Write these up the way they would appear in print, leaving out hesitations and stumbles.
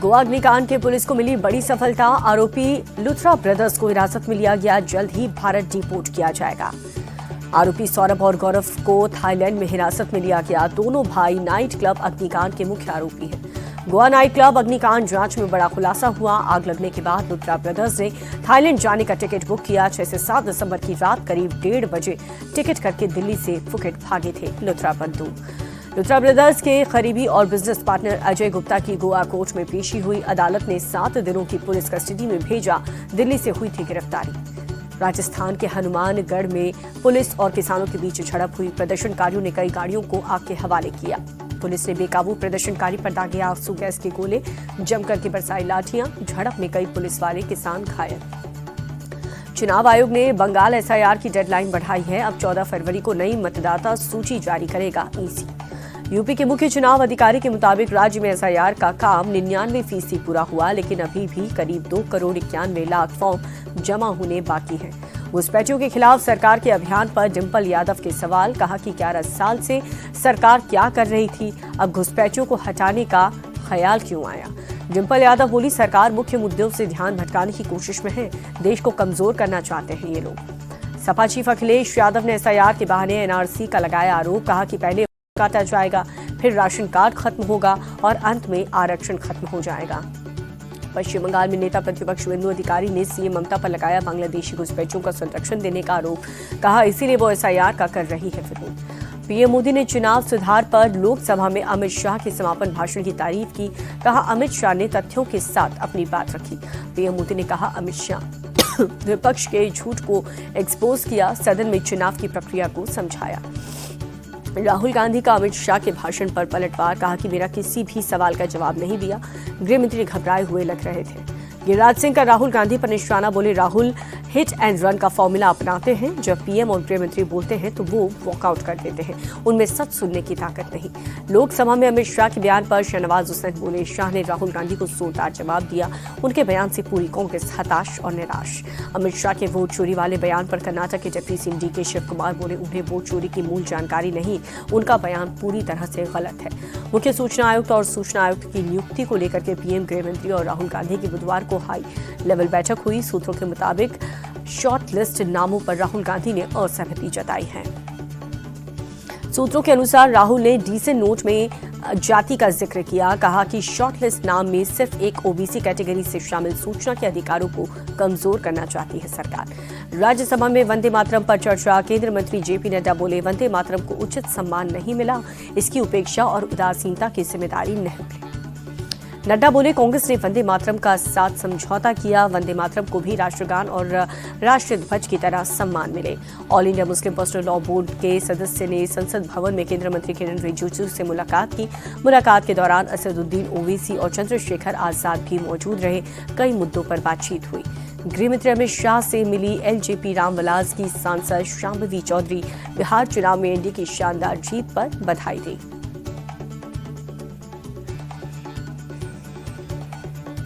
गोवा अग्निकांड के पुलिस को मिली बड़ी सफलता। आरोपी लुथरा ब्रदर्स को हिरासत में लिया गया। जल्द ही भारत डिपोर्ट किया जाएगा। आरोपी सौरभ और गौरव को थाईलैंड में हिरासत में लिया गया। दोनों भाई नाइट क्लब अग्निकांड के मुख्य आरोपी हैं। गोवा नाइट क्लब अग्निकांड जांच में बड़ा खुलासा हुआ। आग लगने के बाद लुथरा ब्रदर्स ने थाईलैंड जाने का टिकट बुक किया। 6 से 7 दिसंबर की रात करीब 1:30 बजे टिकट करके दिल्ली से फुकेट भागे थे लुथरा बंधु। लुथरा ब्रदर्स के करीबी और बिजनेस पार्टनर अजय गुप्ता की गोवा कोर्ट में पेशी हुई। अदालत ने 7 दिनों की पुलिस कस्टडी में भेजा। दिल्ली से हुई थी गिरफ्तारी। राजस्थान के हनुमानगढ़ में पुलिस और किसानों के बीच झड़प हुई। प्रदर्शनकारियों ने कई गाड़ियों को आग के हवाले किया। पुलिस ने बेकाबू प्रदर्शनकारी पर दागे आंसू गैस के गोले, जमकर के बरसाई लाठियां। झड़प में कई पुलिस वाले किसान घायल। चुनाव आयोग ने बंगाल एसआईआर की डेडलाइन बढ़ाई है। अब 14 फरवरी को नई मतदाता सूची जारी करेगा ईसी। यूपी के मुख्य चुनाव अधिकारी के मुताबिक राज्य में एसआईआर का काम 99% पूरा हुआ, लेकिन अभी भी करीब 2,91,00,000 फॉर्म जमा होने बाकी हैं। घुसपैठियों के खिलाफ सरकार के अभियान पर डिंपल यादव के सवाल। कहा कि 11 साल से सरकार क्या कर रही थी, अब घुसपैठियों को हटाने का ख्याल क्यों आया। डिंपल यादव बोली, सरकार मुख्य मुद्दों से ध्यान भटकाने की कोशिश में है। देश को कमजोर करना चाहते हैं ये लोग। सपा चीफ अखिलेश यादव ने एसआईआर के बहाने एनआरसी का लगाया आरोप। कहा कि पहले काटा जाएगा, फिर राशन कार्ड खत्म होगा और अंत में आरक्षण खत्म हो जाएगा। पश्चिम बंगाल में नेता प्रतिपक्ष बिंदु अधिकारी ने सीएम ममता पर लगाया बांग्लादेशी घुसपैठियों का संरक्षण देने का आरोप। कहा इसीलिए वो एसआईआर का कर रही है विरोध। पीएम मोदी ने चुनाव सुधार पर लोकसभा में अमित शाह के समापन भाषण की तारीफ की। कहा अमित शाह ने तथ्यों के साथ अपनी बात रखी। पीएम मोदी ने कहा अमित शाह विपक्ष के झूठ को एक्सपोज किया। सदन में चुनाव की प्रक्रिया को समझाया। राहुल गांधी का अमित शाह के भाषण पर पलटवार। कहा कि मेरा किसी भी सवाल का जवाब नहीं दिया। गृह मंत्री घबराए हुए लग रहे थे। गिरिराज सिंह का राहुल गांधी पर निशाना। बोले राहुल हिट एंड रन का फॉर्मूला अपनाते हैं। जब पीएम और गृह मंत्री बोलते हैं तो वो वॉकआउट कर देते हैं। उनमें सच सुनने की ताकत नहीं। लोकसभा में अमित शाह के बयान पर शहनवाज हुसैन बोले, शाह ने राहुल गांधी को जोरदार जवाब दिया। उनके बयान से पूरी कांग्रेस हताश और निराश। अमित शाह के वोट चोरी वाले बयान पर कर्नाटक के deputy CM DK Shivakumar बोले, उन्हें वोट चोरी की मूल जानकारी नहीं। उनका बयान पूरी तरह से गलत है। मुख्य सूचना आयुक्त और सूचना आयुक्त की नियुक्ति को लेकर के पीएम, गृह मंत्री और राहुल गांधी की बुधवार को हाई लेवल बैठक हुई। सूत्रों के मुताबिक शॉर्ट लिस्ट नामों पर राहुल गांधी ने असहमति जताई है। सूत्रों के अनुसार राहुल ने डीसे नोट में जाति का जिक्र किया। कहा कि शॉर्ट लिस्ट नाम में सिर्फ एक ओबीसी कैटेगरी से शामिल सूचना के अधिकारों को कमजोर करना चाहती है सरकार। राज्यसभा में वंदे मातरम पर चर्चा। केंद्रीय मंत्री जेपी नड्डा बोले, वंदे मातरम को उचित सम्मान नहीं मिला। इसकी उपेक्षा और उदासीनता की जिम्मेदारी नहीं ली। नड्डा बोले, कांग्रेस ने वंदे मातरम का साथ समझौता किया। वंदे मातरम को भी राष्ट्रगान और राष्ट्रीय ध्वज की तरह सम्मान मिले। All India Muslim personal law board के सदस्य ने संसद भवन में केंद्रीय मंत्री किरण रिजिजू से मुलाकात की। मुलाकात के दौरान असदुद्दीन ओवैसी और चंद्रशेखर आजाद भी मौजूद रहे। कई मुद्दों पर बातचीत हुई। गृह मंत्री अमित शाह से मिली एलजेपी रामविलास की सांसद शांभवी चौधरी। बिहार चुनाव में एनडीए की शानदार जीत पर बधाई दी।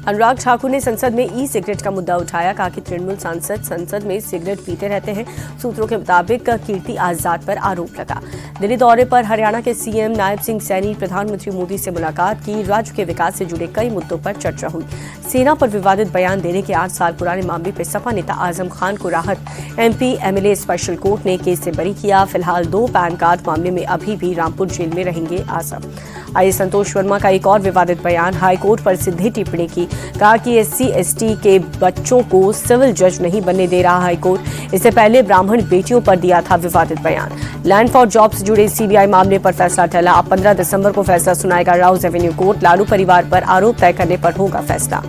अनुराग ठाकुर ने संसद में ई सिगरेट का मुद्दा उठाया। कहा कि तृणमूल सांसद संसद में सिगरेट पीते रहते हैं। सूत्रों के मुताबिक कीर्ति आजाद पर आरोप लगा। दिल्ली दौरे पर हरियाणा के सीएम नायब सिंह सैनी प्रधानमंत्री मोदी से मुलाकात की। राज्य के विकास से जुड़े कई मुद्दों पर चर्चा हुई। सेना पर विवादित बयान देने के 8 साल पुराने मामले पर सपा नेता आजम खान को राहत। एमपी एमएलए स्पेशल कोर्ट ने केस से बरी किया। फिलहाल 2 पैन कार्ड मामले में अभी भी रामपुर जेल में रहेंगे आजम। आईएएस संतोष वर्मा का एक और विवादित बयान। हाईकोर्ट पर सीधी टिप्पणी की। कहा कि एससी/एसटी के बच्चों को सिविल जज नहीं बनने दे रहा हाईकोर्ट। इससे पहले ब्राह्मण बेटियों पर दिया था विवादित बयान। लैंड फॉर जॉब से जुड़े सीबीआई मामले पर फैसला टला। अब 15 दिसंबर को फैसला सुनाएगा राउज एवेन्यू कोर्ट। लालू परिवार पर आरोप तय करने पर होगा फैसला।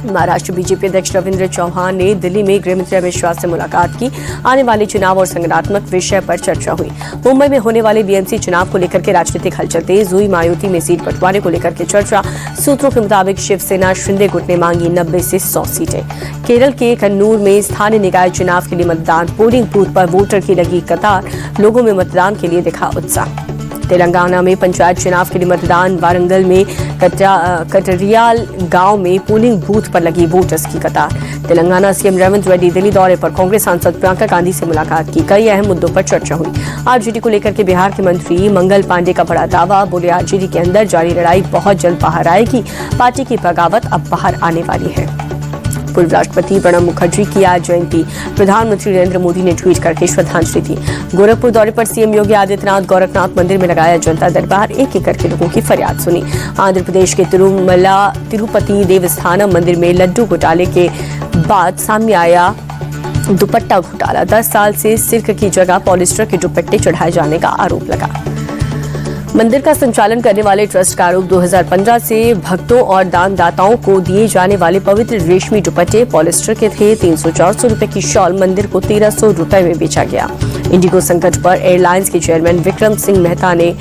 महाराष्ट्र बीजेपी अध्यक्ष रविंद्र चौहान ने दिल्ली में गृह मंत्री अमित शाह से मुलाकात की। आने वाले चुनाव और संगठनात्मक विषय पर चर्चा हुई। मुंबई में होने वाले बीएमसी चुनाव को लेकर के राजनीतिक हलचल तेज हुई। मायावती में सीट बंटवारे को लेकर के चर्चा। सूत्रों के मुताबिक शिवसेना शिंदे गुट ने मांगी 90 से 100 सीटें। केरल के कन्नूर में स्थानीय निकाय चुनाव के लिए मतदान। पोलिंग बूथ पर वोटर की लगी कतार। लोगों में मतदान के लिए दिखा उत्साह। तेलंगाना में पंचायत चुनाव के लिए मतदान। वारंगल में कटरियाल गांव में पोलिंग बूथ पर लगी वोटर्स की कतार। तेलंगाना सीएम रेवंत रेड्डी दिल्ली दौरे पर, कांग्रेस सांसद प्रियंका गांधी से मुलाकात की। कई अहम मुद्दों पर चर्चा हुई। आरजेडी को लेकर के बिहार के मंत्री मंगल पांडे का बड़ा दावा। बोले आरजेडी के अंदर जारी लड़ाई बहुत जल्द बाहर आएगी। पार्टी की बगावत अब बाहर आने वाली है। पूर्व राष्ट्रपति प्रणब मुखर्जी की आज जयंती। प्रधानमंत्री नरेंद्र मोदी ने ट्वीट करके श्रद्धांजलि दी। गोरखपुर दौरे पर सीएम योगी आदित्यनाथ गोरखनाथ मंदिर में लगाया जनता दरबार। एक एक करके लोगों की फरियाद सुनी। आंध्र प्रदेश के तिरुपति देवस्थानम मंदिर में लड्डू घोटाले के बाद सामने आया दुपट्टा घोटाला। 10 साल से सिल्क की जगह पॉलिस्टर के दुपट्टे चढ़ाए जाने का आरोप लगा। मंदिर का संचालन करने वाले ट्रस्ट का आरोप 2015 से भक्तों और दानदाताओं को दिए जाने वाले पवित्र रेशमी दुपट्टे पॉलिस्टर के थे। 300-400 रुपए की शॉल मंदिर को 1300 रुपए में बेचा गया। इंडिगो संकट पर एयरलाइंस के चेयरमैन विक्रम सिंह मेहता ने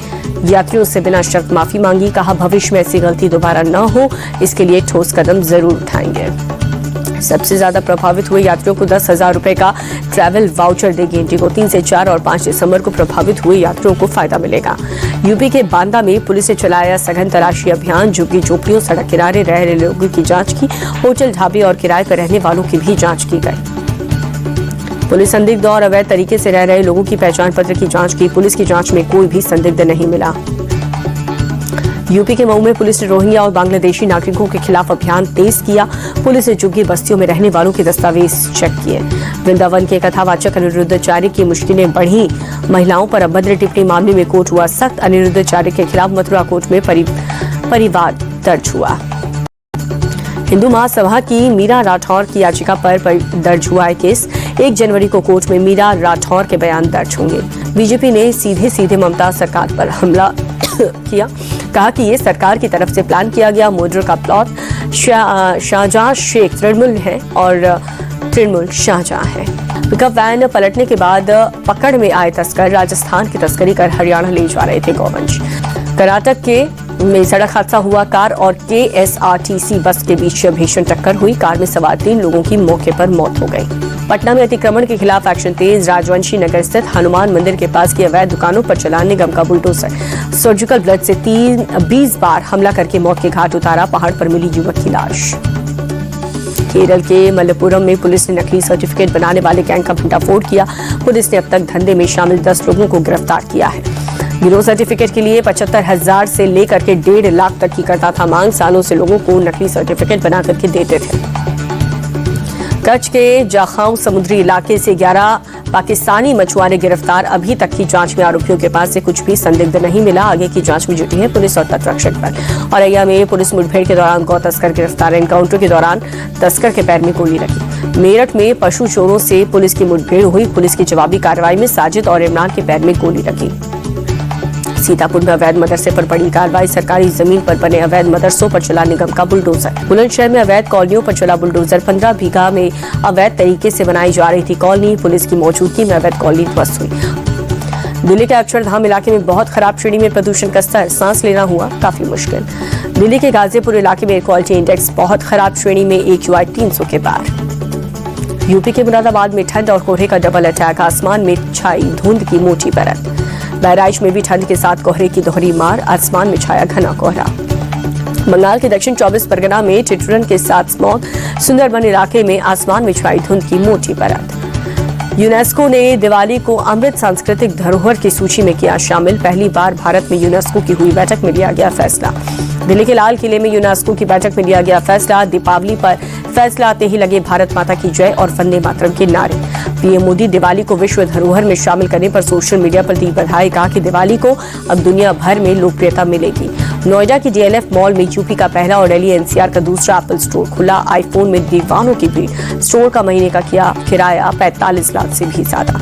यात्रियों से बिना शर्त माफी मांगी। कहा भविष्य में ऐसी गलती दोबारा न हो, इसके लिए ठोस कदम जरूर उठाएंगे। सबसे ज्यादा प्रभावित हुए यात्रियों को 10,000 रुपए का ट्रैवल वाउचर देगी इंडिगो। 3 से 4 और 5 दिसंबर को प्रभावित हुए यात्रियों को फायदा मिलेगा। यूपी के बांदा में पुलिस ने चलाया सघन तलाशी अभियान। झुग्गी झोपड़ियों, सड़क किनारे रह रहे लोगों की जांच की। होटल, ढाबे और किराए पर रहने वालों की भी जांच की गई। पुलिस संदिग्ध और अवैध तरीके से रह रहे लोगों की पहचान पत्र की जांच की। पुलिस की जांच में कोई भी संदिग्ध नहीं मिला। यूपी के मऊ में पुलिस ने रोहिंग्या और बांग्लादेशी नागरिकों के खिलाफ अभियान तेज किया। पुलिस ने झुग्गी बस्तियों में रहने वालों के दस्तावेज चेक किए। वृंदावन के कथावाचक अनिरुद्धाचार्य की मुश्किलें बढ़ी। महिलाओं पर अभद्र टिप्पणी मामले में कोर्ट हुआ सख्त। अनिरुद्धाचार्य के खिलाफ मथुरा कोर्ट में परिवाद दर्ज हुआ। हिंदू महासभा की मीरा राठौर की याचिका पर दर्ज हुआ है केस। 1 जनवरी को कोर्ट में मीरा राठौर के बयान दर्ज होंगे। बीजेपी ने सीधे ममता सरकार पर हमला किया। कहा कि ये सरकार की तरफ से प्लान किया गया मर्डर का प्लॉट। शाहजहां शेख तृणमूल है और तृणमूल शाहजहां है। पिकअप वैन पलटने के बाद पकड़ में आए तस्कर राजस्थान की तस्करी कर हरियाणा ले जा रहे थे गोवंश। कर्नाटक में सड़क हादसा हुआ। कार और केएसआरटीसी बस के बीच भीषण टक्कर हुई। कार में सवार 3 लोगों की मौके पर मौत हो गई। पटना में अतिक्रमण के खिलाफ एक्शन तेज। राजवंशी नगर स्थित हनुमान मंदिर के पास की अवैध दुकानों पर चला निगम का बुलडोजर। सर्जिकल ब्लड से 20 बार हमला करके मौत के घाट उतारा। पहाड़ पर मिली युवक की लाश। केरल के मलप्पुरम में पुलिस ने नकली सर्टिफिकेट बनाने वाले गैंग का भंडाफोड़ किया। पुलिस ने अब तक धंधे में शामिल 10 लोगों को गिरफ्तार किया है। गिरोह सर्टिफिकेट के लिए 75,000 से लेकर के 1.5 लाख तक की करता था मांग। सालों से लोगों को नकली सर्टिफिकेट बना करके देते थे। कच्छ के जाखाऊ समुद्री इलाके से 11 पाकिस्तानी मछुआरे गिरफ्तार। अभी तक की जांच में आरोपियों के पास से कुछ भी संदिग्ध नहीं मिला। आगे की जांच में जुटी है पुलिस और तटरक्षक बल। औरैया में पुलिस मुठभेड़ के दौरान गौ तस्कर गिरफ्तार। एनकाउंटर के दौरान तस्कर के पैर में गोली लगी। मेरठ में पशु चोरों से पुलिस की मुठभेड़ हुई। पुलिस की जवाबी कार्रवाई में साजिद और इमरान के पैर में गोली लगी। सीतापुर में अवैध मदरसे पर बड़ी कार्रवाई। सरकारी जमीन पर बने अवैध मदरसों पर चला निगम का बुलडोजर। बुलंदशहर में अवैध कॉलोनियों पर चला बुलडोजर। 15 बीघा में अवैध तरीके से बनाई जा रही थी कॉलोनी। पुलिस की मौजूदगी में अवैध कॉलोनी ध्वस्त हुई। दिल्ली के अक्षरधाम इलाके में बहुत खराब श्रेणी में प्रदूषण का स्तर। सांस लेना हुआ काफी मुश्किल। दिल्ली के गाजीपुर इलाके में एयर क्वालिटी इंडेक्स बहुत खराब श्रेणी में AQI 300 के पार। यूपी के मुरादाबाद में ठंड और कोहरे का डबल अटैक। आसमान में छाई धुंध की मोटी परत। बहराइच में भी ठंड के साथ कोहरे की दोहरी मार। आसमान में छाया घना कोहरा। बंगाल के दक्षिण 24 परगना में ठिठुरन के साथ स्मॉग। सुंदरबन इलाके में आसमान में छाई धुंध की मोटी परत। यूनेस्को ने दिवाली को अमृत सांस्कृतिक धरोहर की सूची में किया शामिल। पहली बार भारत में यूनेस्को की हुई बैठक में लिया गया फैसला। दिल्ली के लाल किले में यूनेस्को की बैठक में लिया गया फैसला। दीपावली पर फैसला आते ही लगे भारत माता की जय और वंदे मातरम के नारे। पीएम मोदी दिवाली को विश्व धरोहर में शामिल करने पर सोशल मीडिया पर दी बधाई। कहा कि दिवाली को अब दुनिया भर में लोकप्रियता मिलेगी। नोएडा की DLF मॉल में यूपी का पहला और दिल्ली NCR का दूसरा एप्पल स्टोर खुला। आईफोन में दीवानों की भीड़। स्टोर का महीने का किराया 45 लाख से भी ज्यादा।